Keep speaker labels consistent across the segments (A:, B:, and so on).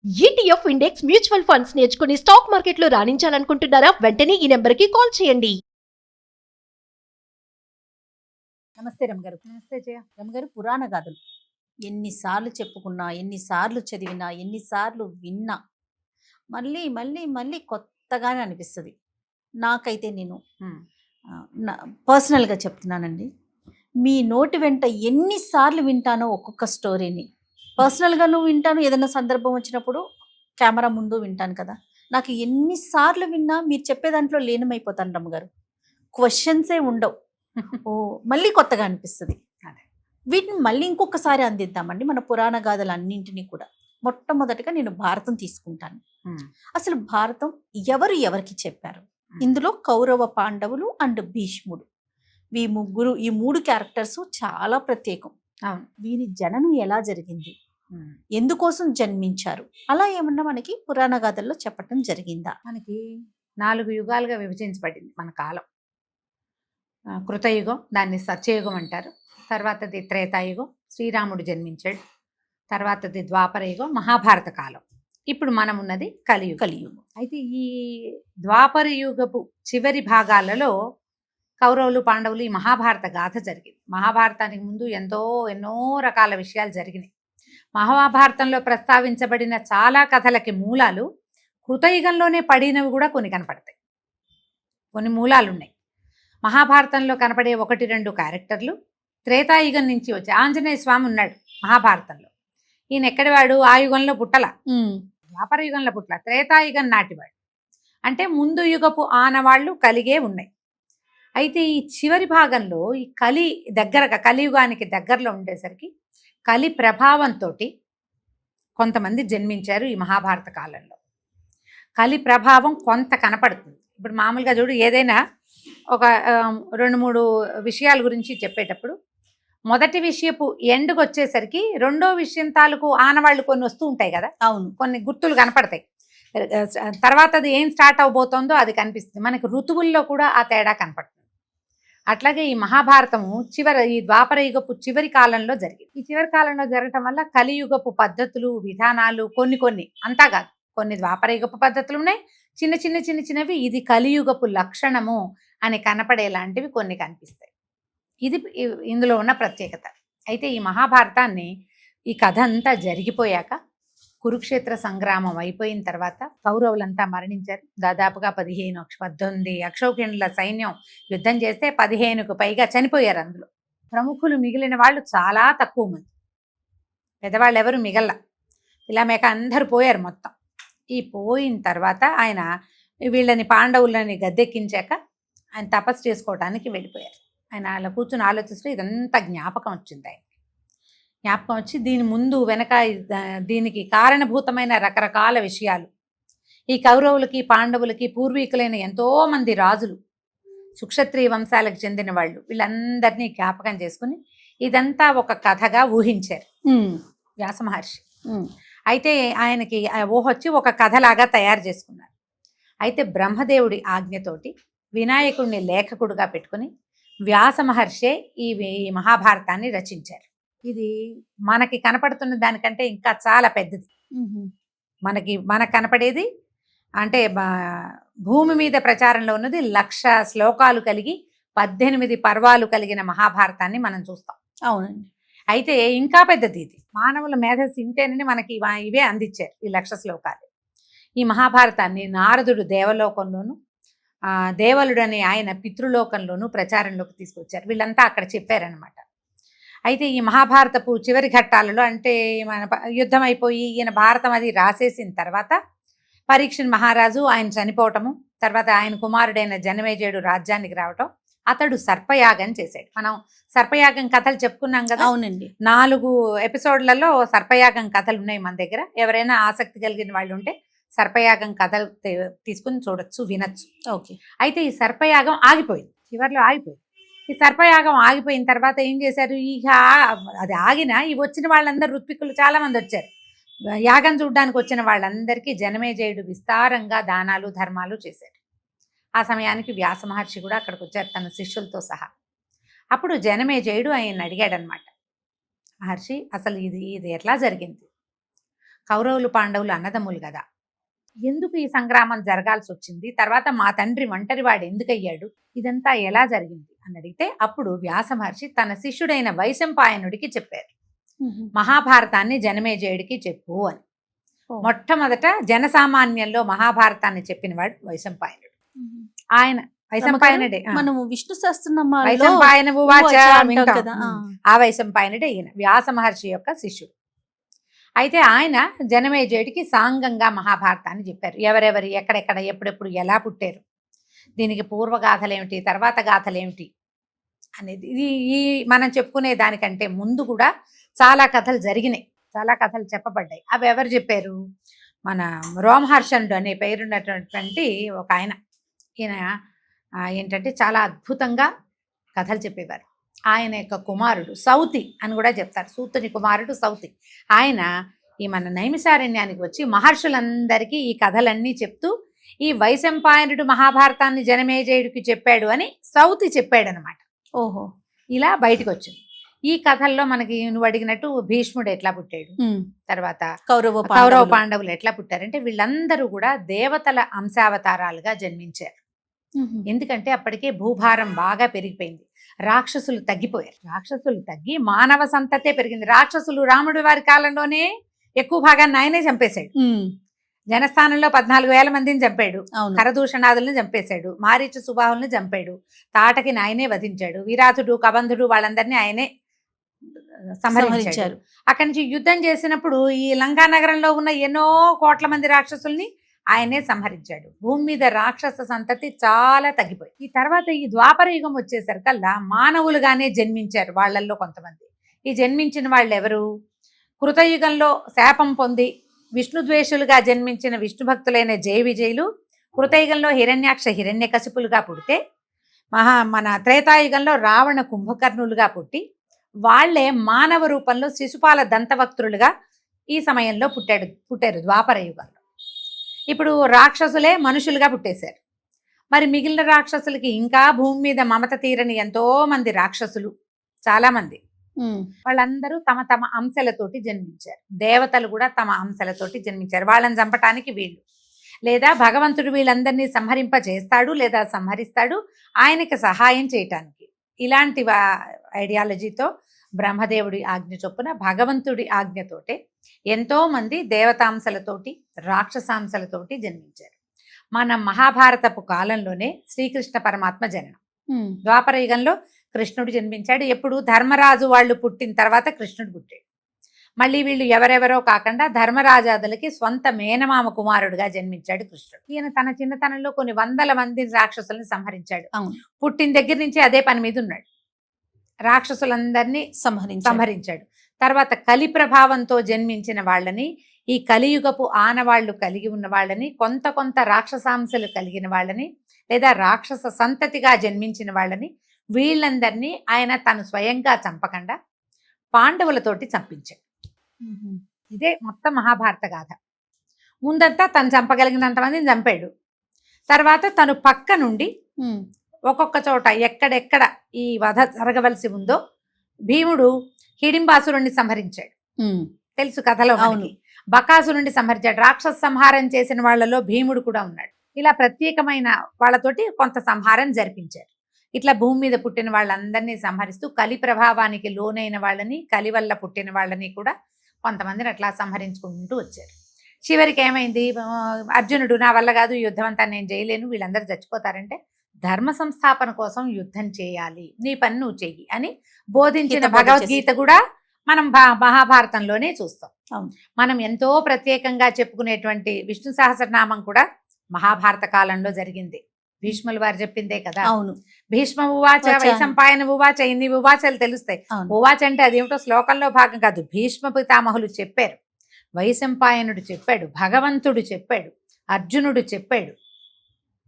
A: ETF index mutual funds నేర్చుకుని stock మార్కెట్లో రాణించాలనుకుంటున్నారా? వెంటనే ఈ నెంబర్కి కాల్ చేయండి.
B: నమస్తే రమగారు.
C: నమస్తే జయ.
B: రమగారు, పురాణ గాథలు ఎన్నిసార్లు చెప్పుకున్నా, ఎన్నిసార్లు చదివినా, ఎన్నిసార్లు విన్నా మళ్ళీ మళ్ళీ మళ్ళీ కొత్తగానే అనిపిస్తుంది. నాకైతే నేను పర్సనల్గా చెప్తున్నానండి, మీ నోటి వెంట ఎన్నిసార్లు వింటానో ఒక్కొక్క స్టోరీని. పర్సనల్గాను వింటాను, ఏదైనా సందర్భం వచ్చినప్పుడు కెమెరా ముందు వింటాను కదా. నాకు ఎన్నిసార్లు విన్నా మీరు చెప్పే దాంట్లో లీనమైపోతాను రమ్మగారు. క్వశ్చన్సే ఉండవు. ఓ మళ్ళీ కొత్తగా అనిపిస్తుంది.
C: అదే.
B: వీటిని మళ్ళీ ఇంకొకసారి అందిద్దామండి మన పురాణ గాథలు అన్నింటినీ కూడా. మొట్టమొదటిగా నేను భారతం తీసుకుంటాను. అసలు భారతం ఎవరికి చెప్పారు? ఇందులో కౌరవ, పాండవులు అండ్ భీష్ముడు, ఈ మూడు క్యారెక్టర్స్ చాలా ప్రత్యేకం. వీరి జననం ఎలా జరిగింది, ఎందుకోసం జన్మించారు, అలా ఏమన్నా మనకి పురాణ గాథల్లో చెప్పటం జరిగిందా?
C: మనకి 4 యుగాలుగా విభజించబడింది మన కాలం. కృతయుగం, దాన్ని సత్యయుగం అంటారు. తర్వాతది త్రేతాయుగం, శ్రీరాముడు జన్మించాడు. తర్వాతది ద్వాపర యుగం, మహాభారత కాలం. ఇప్పుడు మనం ఉన్నది కలియుగం. అయితే ఈ ద్వాపర యుగపు చివరి భాగాలలో కౌరవులు, పాండవులు, ఈ మహాభారత గాథ జరిగింది. మహాభారతానికి ముందు ఎన్నో రకాల విషయాలు జరిగినాయి. మహాభారతంలో ప్రస్తావించబడిన చాలా కథలకి మూలాలు కృతయుగంలోనే పడినవి కూడా కొన్ని కనపడతాయి. కొన్ని మూలాలు ఉన్నాయి. మహాభారతంలో కనపడే 1-2 క్యారెక్టర్లు త్రేతాయుగం నుంచి వచ్చి ఆంజనేయ స్వామి ఉన్నాడు మహాభారతంలో. ఈయన ఎక్కడివాడు? ఆ యుగంలో పుట్టల, ద్వాపర యుగంలో పుట్టల, త్రేతాయుగం నాటివాడు. అంటే ముందు యుగపు ఆనవాళ్ళు కలిగే ఉన్నాయి. అయితే ఈ చివరి భాగంలో ఈ కలియుగానికి దగ్గరలో ఉండేసరికి కలి ప్రభావంతో కొంతమంది జన్మించారు ఈ మహాభారత కాలంలో. కలి ప్రభావం కొంత కనపడుతుంది. ఇప్పుడు మామూలుగా చూడు, ఏదైనా ఒక 2-3 విషయాల గురించి చెప్పేటప్పుడు మొదటి విషయపు ఎండ్కి వచ్చేసరికి రెండో విషయం తాలూకు ఆనవాళ్ళు కొన్ని వస్తూ ఉంటాయి కదా.
B: అవును,
C: కొన్ని గుర్తులు కనపడతాయి. తర్వాత అది ఏం స్టార్ట్ అవబోతోందో అది కనిపిస్తుంది. మనకి ఋతువుల్లో కూడా ఆ తేడా కనపడుతుంది. అట్లాగే ఈ మహాభారతము ఈ ద్వాపర యుగపు చివరి కాలంలో జరిగింది. ఈ చివరి కాలంలో జరగటం వల్ల కలియుగపు పద్ధతులు, విధానాలు కొన్ని అంతా కాదు, కొన్ని ద్వాపర యుగపు పద్ధతులు ఉన్నాయి, చిన్నవి ఇది కలియుగపు లక్షణము అని కనపడేలాంటివి కొన్ని కనిపిస్తాయి. ఇది ఇందులో ఉన్న ప్రత్యేకత. అయితే ఈ మహాభారతాన్ని, ఈ కథ అంతా జరిగిపోయాక కురుక్షేత్ర సంగ్రామం అయిపోయిన తర్వాత కౌరవులంతా మరణించారు. దాదాపుగా 18 అక్షౌహిణుల సైన్యం యుద్ధం చేస్తే 15కు పైగా చనిపోయారు. అందులో ప్రముఖులు మిగిలిన వాళ్ళు చాలా తక్కువ మంది, పెద్దవాళ్ళు ఎవరు మిగల్ల. ఇలా మేక అందరూ పోయారు మొత్తం. ఈ పోయిన తర్వాత ఆయన వీళ్ళని, పాండవులని గద్దెక్కించాక ఆయన తపస్సు చేసుకోవడానికి వెళ్ళిపోయారు. ఆయన అలా కూర్చుని ఆలోచిస్తూ ఇదంతా జ్ఞాపకం వచ్చింది. జ్ఞాపకం వచ్చి దీని ముందు వెనక దీనికి కారణభూతమైన రకరకాల విషయాలు, ఈ కౌరవులకి, పాండవులకి పూర్వీకులైన ఎంతోమంది రాజులు, సుక్షత్రియ వంశాలకు చెందిన వాళ్ళు, వీళ్ళందరినీ జ్ఞాపకం చేసుకుని ఇదంతా ఒక కథగా ఊహించారు వ్యాస మహర్షి. అయితే ఆయనకి ఊహొచ్చి ఒక కథలాగా తయారు చేసుకున్నారు. అయితే బ్రహ్మదేవుడి ఆజ్ఞతోటి వినాయకుడిని లేఖకుడుగా పెట్టుకుని వ్యాస మహర్షే ఈ మహాభారతాన్ని రచించారు. ఇది మనకి కనపడుతున్న దానికంటే ఇంకా చాలా పెద్దది. మనకు కనపడేది అంటే భూమి మీద ప్రచారంలో ఉన్నది 1,00,000 శ్లోకాలు కలిగి 18 పర్వాలు కలిగిన మహాభారతాన్ని మనం చూస్తాం.
B: అవునండి.
C: అయితే ఇంకా పెద్దది ఇది. మానవుల మేధస్సు ఇంతేనని మనకి ఇవే అందించారు, ఈ 1,00,000 శ్లోకాలు. ఈ మహాభారతాన్ని నారదుడు దేవలోకంలోను, దేవలుడని ఆయన పితృలోకంలోనూ ప్రచారంలోకి తీసుకొచ్చారు. వీళ్ళంతా అక్కడ చెప్పారనమాట. అయితే ఈ మహాభారతపు చివరి ఘట్టాలలో, అంటే మన యుద్ధం అయిపోయి ఈయన భారతం అది రాసేసిన తర్వాత పరీక్షణ్ మహారాజు ఆయన చనిపోవటము, తర్వాత ఆయన కుమారుడైన జనమేజయుడు రాజ్యానికి రావటం, అతడు సర్పయాగం చేశాడు. మనం సర్పయాగం కథలు చెప్పుకున్నాం కదా.
B: అవునండి.
C: 4 ఎపిసోడ్లలో సర్పయాగం కథలు ఉన్నాయి మన దగ్గర. ఎవరైనా ఆసక్తి కలిగిన వాళ్ళు ఉంటే సర్పయాగం కథలు తీసుకుని చూడొచ్చు, వినొచ్చు.
B: ఓకే.
C: అయితే ఈ సర్పయాగం ఆగిపోయింది, చివరిలో ఆగిపోయింది. ఈ సర్పయాగం ఆగిపోయిన తర్వాత ఏం చేశారు, ఇక అది ఆగినా ఈ వచ్చిన వాళ్ళందరూ ఋత్వికులు చాలా మంది వచ్చారు. యాగం చూడడానికి వచ్చిన వాళ్ళందరికీ జనమేజయుడు విస్తారంగా దానాలు, ధర్మాలు చేశారు. ఆ సమయానికి వ్యాస మహర్షి కూడా అక్కడికి వచ్చారు తన శిష్యులతో సహా. అప్పుడు జనమేజయుడు ఆయన అడిగాడనమాట, మహర్షి అసలు ఇది ఎట్లా జరిగింది? కౌరవులు పాండవులు అన్నదమ్ములు కదా, ఎందుకు ఈ సంగ్రామం జరగాల్సి వచ్చింది, తర్వాత మా తండ్రి ఒంటరివాడు ఎందుకు అయ్యాడు, ఇదంతా ఎలా జరిగింది అని అడిగితే అప్పుడు వ్యాస మహర్షి తన శిష్యుడైన వైశంపాయనుడికి చెప్పారు, మహాభారతాన్ని జనమేజయుడికి చెప్పు అని. మొట్టమొదట జనసామాన్యంలో మహాభారతాన్ని చెప్పినవాడు వైశంపాయనుడు. ఆయన వైశంపాయనుడే.
B: మనము విష్ణు సహస్రనామాల్లో
C: వైశంపాయన ఉవాచ
B: అంటాం
C: వింటాం.
B: కదా.
C: ఆ వైశంపాయనుడే ఈయన వ్యాస మహర్షి యొక్క శిష్యుడు. అయితే ఆయన జనమేజయుడికి సాంగంగా మహాభారతాన్ని చెప్పారు. ఎవరెవరి ఎక్కడెక్కడ ఎప్పుడెప్పుడు ఎలా పుట్టారు, దీనికి పూర్వగాథలేమిటి తర్వాత గాథలేమిటి అనేది. ఈ మనం చెప్పుకునే దానికంటే ముందు కూడా చాలా కథలు జరిగినాయి, చాలా కథలు చెప్పబడ్డాయి. అవి ఎవరు చెప్పారు? మన రోమహర్షణుడు అనే పేరున్నటువంటి ఒక ఆయన. ఈయన ఏంటంటే చాలా అద్భుతంగా కథలు చెప్పేవారు. ఆయన యొక్క కుమారుడు సౌతి అని కూడా చెప్తారు, సూతుని కుమారుడు సౌతి. ఆయన ఈ మన నైమిసారణ్యానికి వచ్చి మహర్షులందరికీ ఈ కథలన్నీ చెప్తూ ఈ వైశంపాయనుడు మహాభారతాన్ని జనమేజయుడికి చెప్పాడు అని సౌతి చెప్పాడనమాట.
B: ఓహో,
C: ఇలా బయటకు వచ్చింది. ఈ కథల్లో మనకి నువ్వు అడిగినట్టు భీష్ముడు ఎట్లా పుట్టాడు, తర్వాత కౌరవ పాండవులు ఎట్లా పుట్టారంటే వీళ్ళందరూ కూడా దేవతల అంశావతారాలుగా జన్మించారు. ఎందుకంటే అప్పటికే భూభారం బాగా పెరిగిపోయింది, రాక్షసులు తగ్గిపోయారు. రాక్షసులు తగ్గి మానవ సంతతే పెరిగింది. రాక్షసులు రాముడి వారి కాలంలోనే ఎక్కువ భాగాన్ని ఆయనే చంపేశాడు. జనస్థానంలో 14,000 మందిని చంపాడు, కరదూషణాదులను చంపేశాడు, మారీచ సుబాహుల్ని చంపాడు, తాటకి ఆయనే వధించాడు, విరాధుడు కబంధుడు వాళ్ళందరినీ ఆయనే సంహరించాడు. అక్కడి నుంచి యుద్ధం చేసినప్పుడు ఈ లంకా నగరంలో ఉన్న ఎన్నో కోట్ల మంది రాక్షసుల్ని ఆయనే సంహరించాడు. భూమి మీద రాక్షస సంతతి చాలా తగ్గిపోయింది. ఈ తర్వాత ఈ ద్వాపర యుగం వచ్చేసరికల్లా మానవులుగానే జన్మించారు వాళ్ళల్లో కొంతమంది. ఈ జన్మించిన వాళ్ళు ఎవరు? కృతయుగంలో శాపం పొంది విష్ణుద్వేషులుగా జన్మించిన విష్ణు భక్తులైన జయ విజయులు కృతయుగంలో హిరణ్యాక్ష హిరణ్యకశిపులుగా పుడితే, మన త్రేతాయుగంలో రావణ కుంభకర్ణులుగా పుట్టి వాళ్లే మానవ రూపంలో శిశుపాల దంతవక్తులుగా ఈ సమయంలో పుట్టారు ద్వాపర యుగంలో. ఇప్పుడు రాక్షసులే మనుషులుగా పుట్టేశారు. మరి మిగిలిన రాక్షసులకి ఇంకా భూమి మీద మమత తీరని ఎంతో మంది రాక్షసులు, చాలా మంది, వాళ్ళందరూ తమ తమ అంశలతోటి జన్మించారు. దేవతలు కూడా తమ అంశలతోటి జన్మించారు. వాళ్ళని చంపటానికి వీళ్ళు, లేదా భగవంతుడు వీళ్ళందరినీ సంహరింపజేస్తాడు లేదా సంహరిస్తాడు ఆయనకి సహాయం చేయటానికి. ఇలాంటి ఐడియాలజీతో బ్రహ్మదేవుడి ఆజ్ఞ చొప్పున భగవంతుడి ఆజ్ఞతోటే ఎంతో మంది దేవతాంశలతోటి రాక్షసాంశలతోటి జన్మించారు. మన మహాభారతపు కాలంలోనే శ్రీకృష్ణ పరమాత్మ జననం. ద్వాపర యుగంలో కృష్ణుడు జన్మించాడు. ఎప్పుడు ధర్మరాజు వాళ్ళు పుట్టిన తర్వాత కృష్ణుడు పుట్టాడు. మళ్ళీ వీళ్ళు ఎవరెవరో కాకుండా ధర్మరాజాదులకి స్వంత మేనమామ కుమారుడుగా జన్మించాడు కృష్ణుడు. ఈయన తన చిన్నతనంలో కొన్ని 100 మంది రాక్షసుల్ని సంహరించాడు. పుట్టిన దగ్గర నుంచి అదే పని మీద ఉన్నాడు, రాక్షసులందరినీ సంహరించాడు. తర్వాత కలి ప్రభావంతో జన్మించిన వాళ్ళని, ఈ కలియుగపు ఆనవాళ్లు కలిగి ఉన్న వాళ్ళని, కొంత రాక్షసాంశలు కలిగిన వాళ్ళని, లేదా రాక్షస సంతతిగా జన్మించిన వాళ్ళని, వీళ్ళందరినీ ఆయన తను స్వయంగా చంపకుండా పాండవులతోటి చంపించాడు. ఇదే మొత్తం మహాభారత గాథ. ముందంతా తను చంపగలిగినంత మందిని చంపాడు. తర్వాత తను పక్క నుండి ఒక్కొక్క చోట ఎక్కడెక్కడ ఈ వధ జరగవలసి ఉందో భీముడు హిడింబాసురుణ్ణి సంహరించాడు. తెలుసు కథలో మనకి. బకాసురుణ్ణి సంహరించాడు. రాక్షస సంహారం చేసిన వాళ్ళలో భీముడు కూడా ఉన్నాడు. ఇలా ప్రత్యేకమైన వాళ్ళతోటి కొంత సంహారం జరిపించారు. ఇట్లా భూమి మీద పుట్టిన వాళ్ళందరినీ సంహరిస్తూ కలి ప్రభావానికి లోనైన వాళ్ళని, కలి వల్ల పుట్టిన వాళ్ళని కూడా కొంతమందిని అట్లా సంహరించుకుంటూ వచ్చారు. చివరికి ఏమైంది? అర్జునుడు నా వల్ల కాదు, యుద్ధం అంతా నేను చేయలేను, వీళ్ళందరూ చచ్చిపోతారంటే ధర్మ సంస్థాపన కోసం యుద్ధం చేయాలి, నీ పని నువ్వు చెయ్యి అని బోధించిన భగవద్గీత కూడా మనం మహాభారతంలోనే చూస్తాం. మనం ఎంతో ప్రత్యేకంగా చెప్పుకునేటువంటి విష్ణు సహస్రనామం కూడా మహాభారత కాలంలో జరిగింది. భీష్ముల వారు చెప్పిందే కదా.
B: అవును.
C: భీష్మ ఉవాచ వైశంపాయన ఉవాచ, ఇన్ని ఉవాచలు తెలుస్తాయి. ఉవాచ అంటే అదేమిటో శ్లోకంలో భాగం కాదు, భీష్మ పితామహులు చెప్పారు, వైశంపాయనుడు చెప్పాడు, భగవంతుడు చెప్పాడు, అర్జునుడు చెప్పాడు,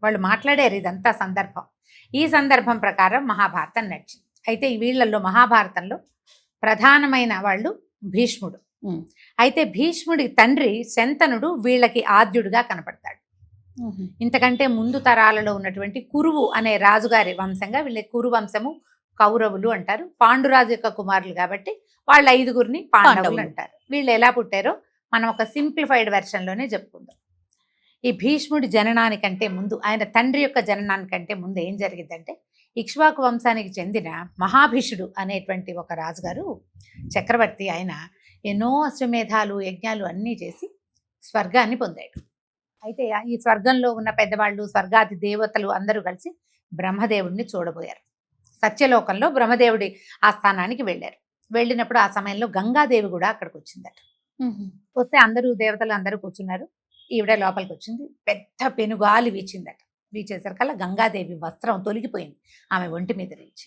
C: వాళ్ళు మాట్లాడారు. ఇదంతా సందర్భం. ఈ సందర్భం ప్రకారం మహాభారతం నడిచింది. అయితే వీళ్ళల్లో మహాభారతంలో ప్రధానమైన వాళ్ళు భీష్ముడు. అయితే భీష్ముడి తండ్రి శంతనుడు వీళ్ళకి ఆద్యుడుగా కనపడతాడు. ఇంతకంటే ముందు తరాలలో ఉన్నటువంటి కురువు అనే రాజుగారి వంశంగా వీళ్ళ కురు వంశము కౌరవులు అంటారు. పాండురాజు యొక్క కుమారులు కాబట్టి వాళ్ళ 5గురిని పాండవులు అంటారు. వీళ్ళు ఎలా పుట్టారో మనం ఒక సింప్లిఫైడ్ వెర్షన్లోనే చెప్పుకుందాం. ఈ భీష్ముడి జననానికంటే ముందు, ఆయన తండ్రి యొక్క జననానికంటే ముందు ఏం జరిగిందంటే, ఇక్ష్వాకు వంశానికి చెందిన మహాభీషుడు అనేటువంటి ఒక రాజుగారు, చక్రవర్తి, ఆయన ఎన్నో అశ్వమేధాలు యజ్ఞాలు అన్నీ చేసి స్వర్గాన్ని పొందాడు. అయితే ఈ స్వర్గంలో ఉన్న పెద్దవాళ్ళు, స్వర్గాది దేవతలు అందరూ కలిసి బ్రహ్మదేవుడిని చూడబోయారు. సత్యలోకంలో బ్రహ్మదేవుడి ఆ స్థానానికి వెళ్ళారు. వెళ్ళినప్పుడు ఆ సమయంలో గంగాదేవి కూడా అక్కడికి వచ్చిందట. వస్తే అందరూ దేవతలు అందరూ కూర్చున్నారు. ఈవిడ లోపలికి వచ్చింది. పెద్ద పెనుగాలి వీచిందట. వీచేసరికల్లా గంగాదేవి వస్త్రం తొలగిపోయింది ఆమె ఒంటి మీద నుంచి.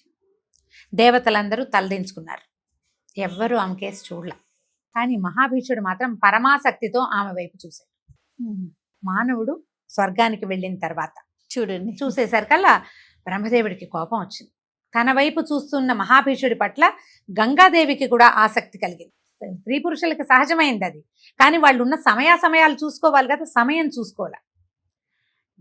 C: దేవతలందరూ తలదించుకున్నారు. ఎవ్వరూ ఆమె కేసు చూడలే. కానీ మహాభీషుడు మాత్రం పరమాసక్తితో ఆమె వైపు చూశాడు. మానవుడు స్వర్గానికి వెళ్ళిన తర్వాత
B: చూడండి,
C: చూసేసరికల్లా బ్రహ్మదేవుడికి కోపం వచ్చింది. తన వైపు చూస్తున్న మహాభీషుడి పట్ల గంగాదేవికి కూడా ఆసక్తి కలిగింది. స్త్రీ పురుషులకి సహజమైంది అది, కానీ వాళ్ళు ఉన్న సమయాలు చూసుకోవాలి కదా, సమయం చూసుకోవాలి.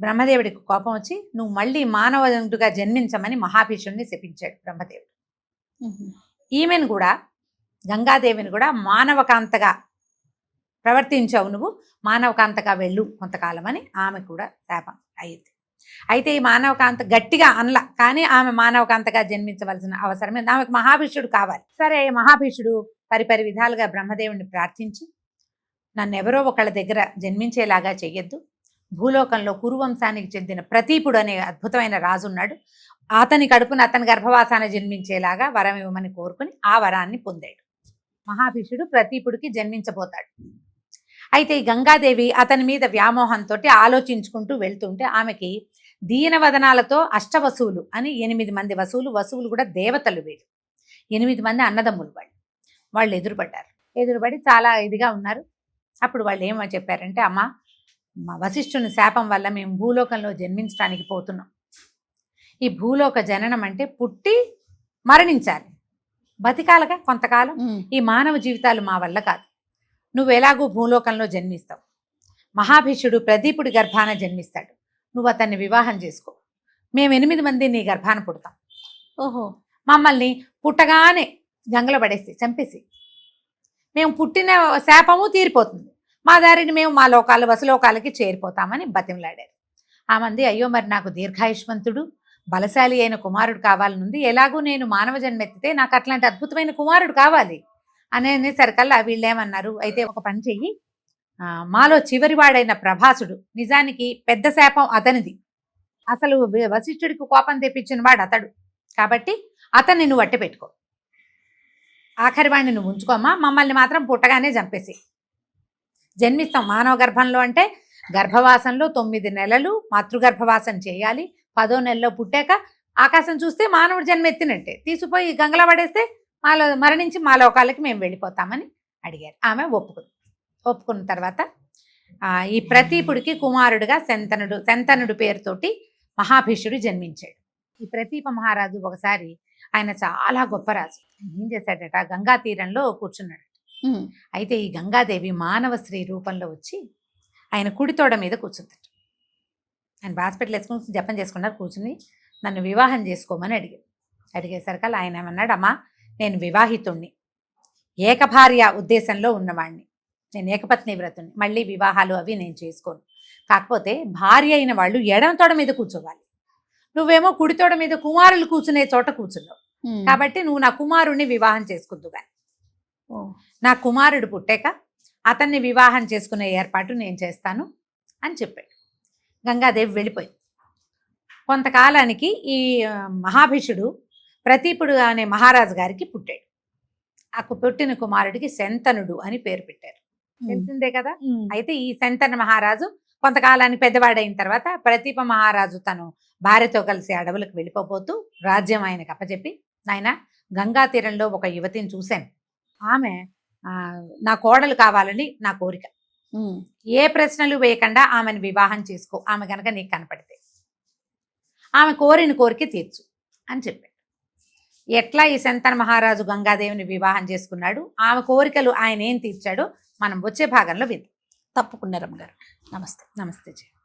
C: బ్రహ్మదేవుడికి కోపం వచ్చి, నువ్వు మళ్ళీ మానవుడిగా జన్మించమని మహాభీషుడిని శపించాడు బ్రహ్మదేవుడు. ఈమెను కూడా, గంగాదేవిని కూడా మానవకాంతగా ప్రవర్తించావు, నువ్వు మానవకాంతగా వెళ్ళు కొంతకాలం అని ఆమె కూడా శాపం అయింది. అయితే ఈ మానవకాంత గట్టిగా అనలా, కానీ ఆమె మానవకాంతగా జన్మించవలసిన అవసరమే, ఆమెకు మహాభీషుడు కావాలి. సరే, మహాభీషుడు పరిపరి విధాలుగా బ్రహ్మదేవుడిని ప్రార్థించి, నన్ను ఎవరో ఒకళ్ళ దగ్గర జన్మించేలాగా చెయ్యొద్దు, భూలోకంలో కురువంశానికి చెందిన ప్రతీపుడు అనే అద్భుతమైన రాజు ఉన్నాడు, అతని కడుపున అతని గర్భవాసాన జన్మించేలాగా వరం ఇవ్వమని కోరుకుని ఆ వరాన్ని పొందాడు. మహాభీషుడు ప్రతీపుడికి జన్మించబోతాడు. అయితే ఈ గంగాదేవి అతని మీద వ్యామోహంతో ఆలోచించుకుంటూ వెళ్తుంటే, ఆమెకి దీనవదనాలతో అష్టవసువులు అని 8 మంది వసువులు కూడా దేవతలు, వీళ్ళు 8 మంది అన్నదమ్ములు. వాళ్ళు ఎదురుపడి చాలా ఇదిగా ఉన్నారు. అప్పుడు వాళ్ళు ఏమని చెప్పారంటే, అమ్మ, మా వశిష్ఠుని శాపం వల్ల మేము భూలోకంలో జన్మించడానికి పోతున్నాం. ఈ భూలోక జననం అంటే పుట్టి మరణించాలి, బతికాలగా కొంతకాలం. ఈ మానవ జీవితాలు మా వల్ల కాదు. నువ్వు ఎలాగూ భూలోకంలో జన్మిస్తావు, మహాభీషుడు ప్రదీపుడి గర్భాన జన్మిస్తాడు, నువ్వు అతన్ని వివాహం చేసుకో, మేము 8 మంది నీ గర్భాన పుడతాం.
B: ఓహో,
C: మమ్మల్ని పుట్టగానే గంగలో పడేసి చంపేసి, మేము పుట్టిన శాపము తీరిపోతుంది, మా దారిని మేము మా వసులోకాలకి చేరిపోతామని బతిమలాడారు. ఆ మంది, అయ్యో మరి నాకు దీర్ఘాయుష్మంతుడు బలశాలి అయిన కుమారుడు కావాలనుంది, ఎలాగూ నేను మానవ జన్మెత్తితే నాకు అట్లాంటి అద్భుతమైన కుమారుడు కావాలి అనేసరికల్లా వీళ్ళేమన్నారు, అయితే ఒక పని చెయ్యి, మాలో చివరివాడైన ప్రభాసుడు, నిజానికి పెద్ద శాపం అతనిది, అసలు వశిష్ఠుడికి కోపం తెప్పించిన వాడు అతడు, కాబట్టి అతన్ని నువ్వు అట్టి పెట్టుకో, ఆఖరి వాడిని నువ్వు ఉంచుకోమ్మా, మమ్మల్ని మాత్రం పుట్టగానే చంపేసి జన్మిస్తాం. మానవ గర్భంలో అంటే గర్భవాసంలో 9 నెలలు మాతృగర్భవాసం చేయాలి, 10వ నెలలో పుట్టాక ఆకాశం చూస్తే మానవుడు జన్మెత్తినట్టే, తీసుకుపోయి గంగలో పడేస్తే మాలో మరణించి మా లోకాలకి మేము వెళ్ళిపోతామని అడిగారు. ఆమె ఒప్పుకున్న తర్వాత ఈ ప్రతీపుడికి కుమారుడుగా శంతనుడు పేరుతోటి మహాభీషుడు జన్మించాడు. ఈ ప్రతీప మహారాజు ఒకసారి, ఆయన చాలా గొప్ప రాజు, ఏం చేశాడట, గంగా తీరంలో కూర్చున్నాడు. అయితే ఈ గంగాదేవి మానవ స్త్రీ రూపంలో వచ్చి ఆయన కుడితోడ మీద కూర్చుందట. ఆయన హాస్పిటల్ వేసుకుని జపం చేసుకున్నారు, కూర్చుని నన్ను వివాహం చేసుకోమని అడిగేసరికల్లా ఆయన ఏమన్నాడు, అమ్మా, నేను వివాహితుణ్ణి, ఏకభార్య ఉద్దేశంలో ఉన్నవాడిని, నేను ఏకపత్ని వ్రతుణ్ణి, మళ్ళీ వివాహాలు అవి నేను చేసుకోను, కాకపోతే భార్య అయిన వాళ్ళు ఎడమ తోడ మీద కూర్చోవాలి, నువ్వేమో కుడితోడ మీద కుమారులు కూర్చునే చోట కూర్చున్నావు, కాబట్టి నువ్వు నా కుమారుణ్ణి వివాహం చేసుకుందు కానీ, నా కుమారుడు పుట్టాక అతన్ని వివాహం చేసుకునే ఏర్పాటు నేను చేస్తాను అని చెప్పాడు. గంగాదేవి వెళ్ళిపోయింది. కొంతకాలానికి ఈ మహాభీషుడు ప్రతీపుడు అనే మహారాజు గారికి పుట్టాడు. ఆ పుట్టిన కుమారుడికి శంతనుడు అని పేరు పెట్టారు, తెలిసిందే కదా. అయితే ఈ శంతన మహారాజు కొంతకాలానికి పెద్దవాడైన తర్వాత ప్రతీప మహారాజు తను భార్యతో కలిసి అడవులకు వెళ్ళిపోతూ రాజ్యం ఆయనకు అప్పచెప్పి, నాయన, గంగా తీరంలో ఒక యువతిని చూశాను, ఆమె నా కోడలు కావాలని నా కోరిక, ఏ ప్రశ్నలు వేయకుండా ఆమెను వివాహం చేసుకో, ఆమె కనుక నీకు కనపడితే ఆమె కోరిన కోరిక తీర్చు అని చెప్పాడు. ఎట్లా ఈ శంతన మహారాజు గంగాదేవిని వివాహం చేసుకున్నాడు, ఆమె కోరికలు ఆయన ఏం తీర్చాడో మనం వచ్చే భాగంలో విందాం.
B: తప్పకుండా రమ్మగారు. నమస్తే.
C: నమస్తే.